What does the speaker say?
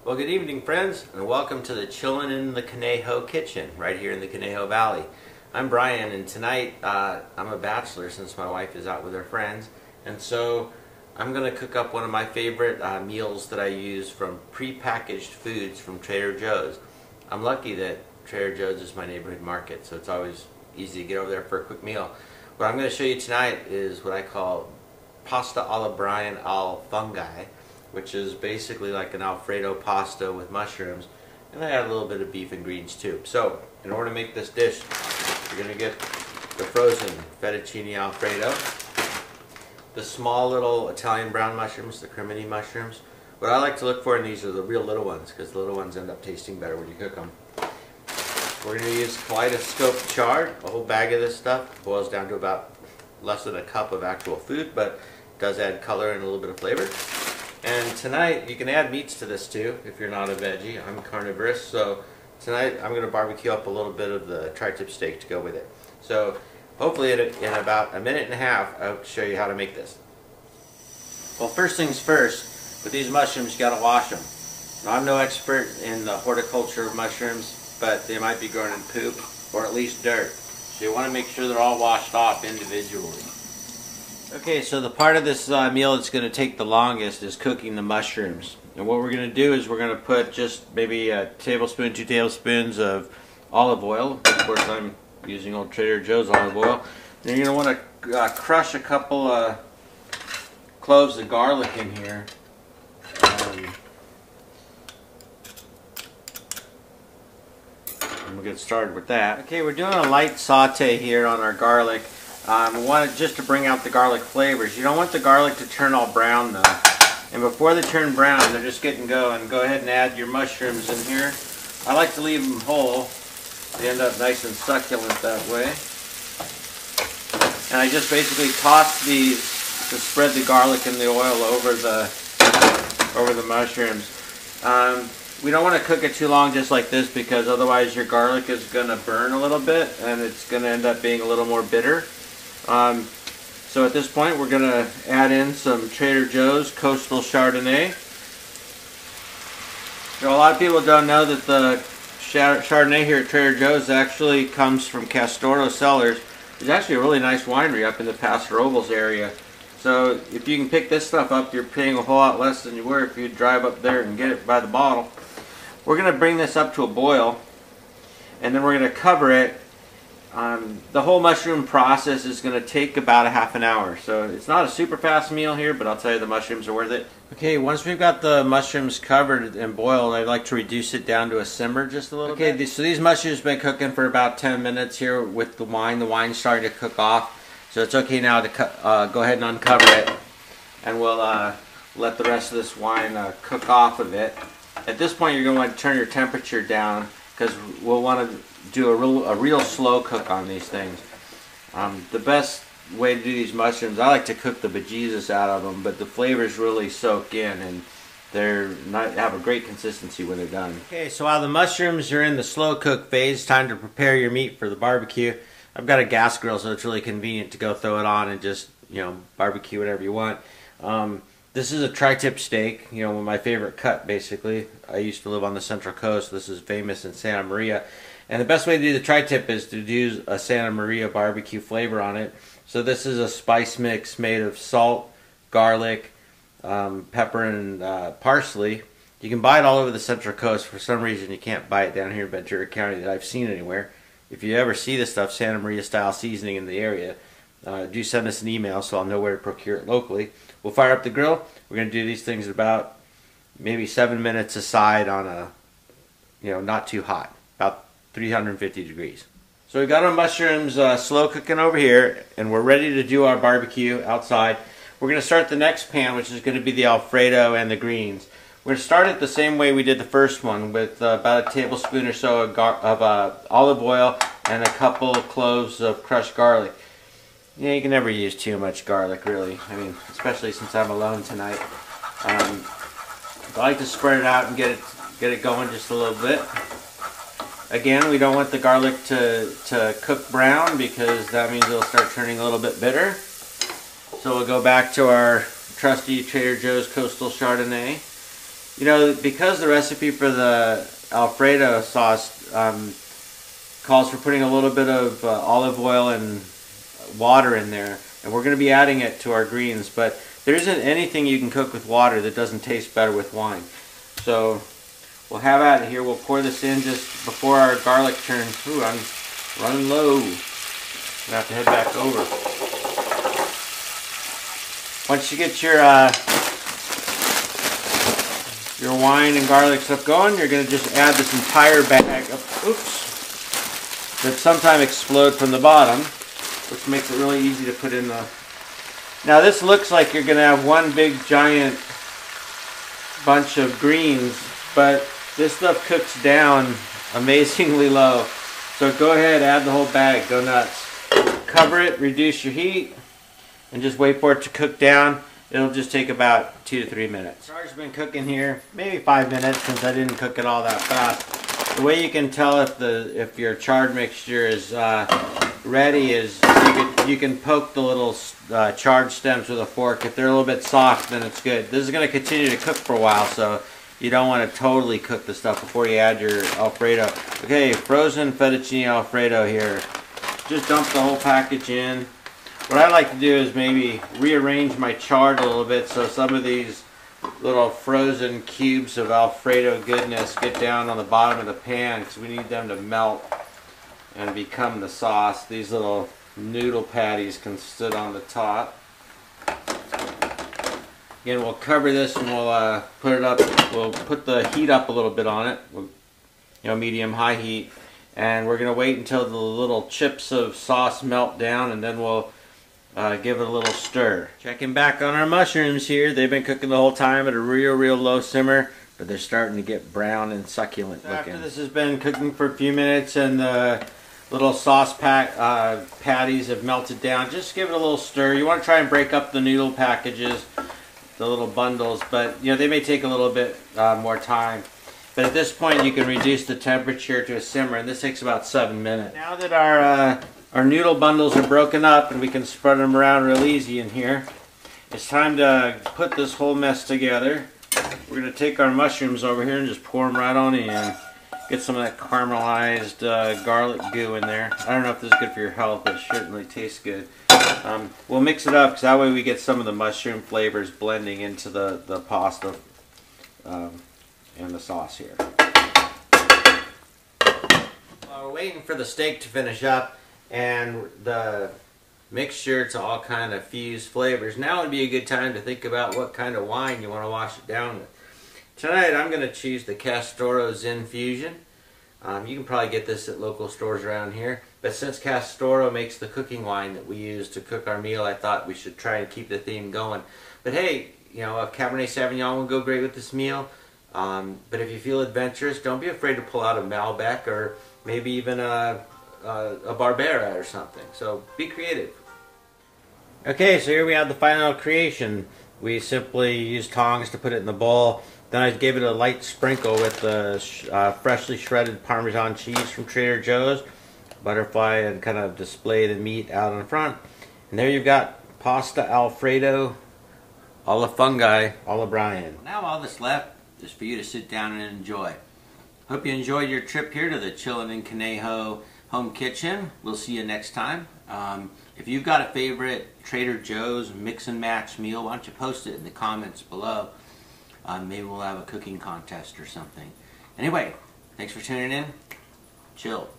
Well, good evening, friends, and welcome to the Chillin in the Conejo kitchen, right here in the Conejo Valley. I'm Brian, and tonight I'm a bachelor since my wife is out with her friends, and so I'm going to cook up one of my favorite meals that I use from pre-packaged foods from Trader Joe's. I'm lucky that Trader Joe's is my neighborhood market, so it's always easy to get over there for a quick meal. What I'm going to show you tonight is what I call pasta alla Brian al Funghi, which is basically like an Alfredo pasta with mushrooms, and I add a little bit of beef and greens too. So, in order to make this dish, you're going to get the frozen fettuccine Alfredo, the small little Italian brown mushrooms, the cremini mushrooms. What I like to look for in these are the real little ones, because the little ones end up tasting better when you cook them. We're going to use kaleidoscope chard. A whole bag of this stuff boils down to about less than a cup of actual food, but does add color and a little bit of flavor. And tonight, you can add meats to this too if you're not a veggie. I'm carnivorous, so tonight I'm going to barbecue up a little bit of the tri-tip steak to go with it. So hopefully in about a minute and a half, I'll show you how to make this. Well, first things first, with these mushrooms, you got to wash them. Now, I'm no expert in the horticulture of mushrooms, but they might be grown in poop or at least dirt. So you want to make sure they're all washed off individually. Okay, so the part of this meal that's going to take the longest is cooking the mushrooms. And what we're going to do is we're going to put just maybe a tablespoon, 2 tablespoons of olive oil. Of course, I'm using old Trader Joe's olive oil. Then you're going to want to crush a couple cloves of garlic in here. And we'll get started with that. Okay, we're doing a light saute here on our garlic. We want it just to bring out the garlic flavors. You don't want the garlic to turn all brown though. And before they turn brown, they're just getting going. Go ahead and add your mushrooms in here. I like to leave them whole. They end up nice and succulent that way. And I just basically toss these to spread the garlic and the oil over the mushrooms. We don't want to cook it too long just like this, because otherwise your garlic is going to burn a little bit and it's going to end up being a little more bitter. So at this point we're going to add in some Trader Joe's Coastal Chardonnay. Now, a lot of people don't know that the Chardonnay here at Trader Joe's actually comes from Castoro Cellars. There's actually a really nice winery up in the Paso Robles area. So if you can pick this stuff up, you're paying a whole lot less than you were if you drive up there and get it by the bottle. We're going to bring this up to a boil, and then we're going to cover it. The whole mushroom process is going to take about a half an hour, so it's not a super fast meal here, but I'll tell you the mushrooms are worth it. Okay, once we've got the mushrooms covered and boiled, I'd like to reduce it down to a simmer just a little bit. Okay, so these mushrooms have been cooking for about 10 minutes here with the wine. The wine's starting to cook off, so it's okay now to go ahead and uncover it, and we'll let the rest of this wine cook off of it. At this point, you're going to want to turn your temperature down, because we'll want to do a real slow cook on these things. The best way to do these mushrooms, I like to cook the bejesus out of them, but the flavors really soak in and have a great consistency when they're done. Okay, so while the mushrooms are in the slow cook phase, time to prepare your meat for the barbecue. I've got a gas grill, so it's really convenient to go throw it on and just, barbecue whatever you want. This is a tri-tip steak, my favorite cut basically. I used to live on the Central Coast. This is famous in Santa Maria. And the best way to do the tri-tip is to use a Santa Maria barbecue flavor on it. So this is a spice mix made of salt, garlic, pepper, and parsley. You can buy it all over the Central Coast. For some reason you can't buy it down here in Ventura County that I've seen anywhere. If you ever see this stuff, Santa Maria style seasoning in the area, do send us an email so I'll know where to procure it locally. We'll fire up the grill. We're going to do these things at about maybe 7 minutes aside on a, not too hot, about 350 degrees. So we've got our mushrooms slow cooking over here, and we're ready to do our barbecue outside. We're going to start the next pan, which is going to be the Alfredo and the greens. We're going to start it the same way we did the first one, with about a tablespoon or so of olive oil and a couple of cloves of crushed garlic. You can never use too much garlic, really. I mean, especially since I'm alone tonight. I like to spread it out and get it going just a little bit. Again, we don't want the garlic to cook brown, because that means it'll start turning a little bit bitter. So we'll go back to our trusty Trader Joe's Coastal Chardonnay. You know, because the recipe for the Alfredo sauce calls for putting a little bit of olive oil and water in there, and we're going to be adding it to our greens, but there isn't anything you can cook with water that doesn't taste better with wine. So we'll have at it here. We'll pour this in just before our garlic turns. Ooh, I'm running low. I'm going to have to head back over. Once you get your wine and garlic stuff going, you're going to just add this entire bag of, oops, that sometimes explode from the bottom, which makes it really easy to put in the... Now this looks like you're going to have one big giant bunch of greens, but this stuff cooks down amazingly low. So go ahead, add the whole bag, go nuts. Cover it, reduce your heat, and just wait for it to cook down. It'll just take about 2 to 3 minutes. Chard's been cooking here, maybe 5 minutes since I didn't cook it all that fast. The way you can tell if your chard mixture is ready is you can poke the little chard stems with a fork. If they're a little bit soft, then it's good. This is going to continue to cook for a while, so you don't want to totally cook the stuff before you add your Alfredo. Okay, frozen fettuccine Alfredo here. Just dump the whole package in. What I like to do is maybe rearrange my chard a little bit so some of these little frozen cubes of Alfredo goodness get down on the bottom of the pan, because we need them to melt and become the sauce. These little noodle patties can sit on the top. Again, we'll cover this and we'll put it up. We'll put the heat up a little bit on it, medium high heat, and we're going to wait until the little chips of sauce melt down, and then we'll give it a little stir. Checking back on our mushrooms here. They've been cooking the whole time at a real low simmer, but they're starting to get brown and succulent looking. After this has been cooking for a few minutes and the little sauce patties have melted down, just give it a little stir. You want to try and break up the noodle packages, the little bundles, but they may take a little bit more time. But at this point you can reduce the temperature to a simmer, and this takes about 7 minutes. Now that our noodle bundles are broken up and we can spread them around real easy in here, it's time to put this whole mess together. We're going to take our mushrooms over here and just pour them right on in. Get some of that caramelized garlic goo in there. I don't know if this is good for your health, but it certainly tastes good. We'll mix it up because that way we get some of the mushroom flavors blending into the pasta and the sauce here. While we're waiting for the steak to finish up and the mixture to all kind of fuse flavors, now would be a good time to think about what kind of wine you want to wash it down with. Tonight I'm going to choose the Castoro Zen Fusion. You can probably get this at local stores around here, but since Castoro makes the cooking wine that we use to cook our meal, I thought we should try and keep the theme going. But hey, a Cabernet Sauvignon will go great with this meal. But if you feel adventurous, don't be afraid to pull out a Malbec or maybe even a Barbera or something. So be creative. Okay, so here we have the final creation. We simply used tongs to put it in the bowl. Then I gave it a light sprinkle with the freshly shredded Parmesan cheese from Trader Joe's, butterfly, and kind of display the meat out in front. And there you've got pasta Alfredo al Funghi alla Brian. Now all that's left is for you to sit down and enjoy. Hope you enjoyed your trip here to the Chillin in Conejo home kitchen. We'll see you next time. If you've got a favorite Trader Joe's mix and match meal, why don't you post it in the comments below. Maybe we'll have a cooking contest or something. Anyway, thanks for tuning in. Chill.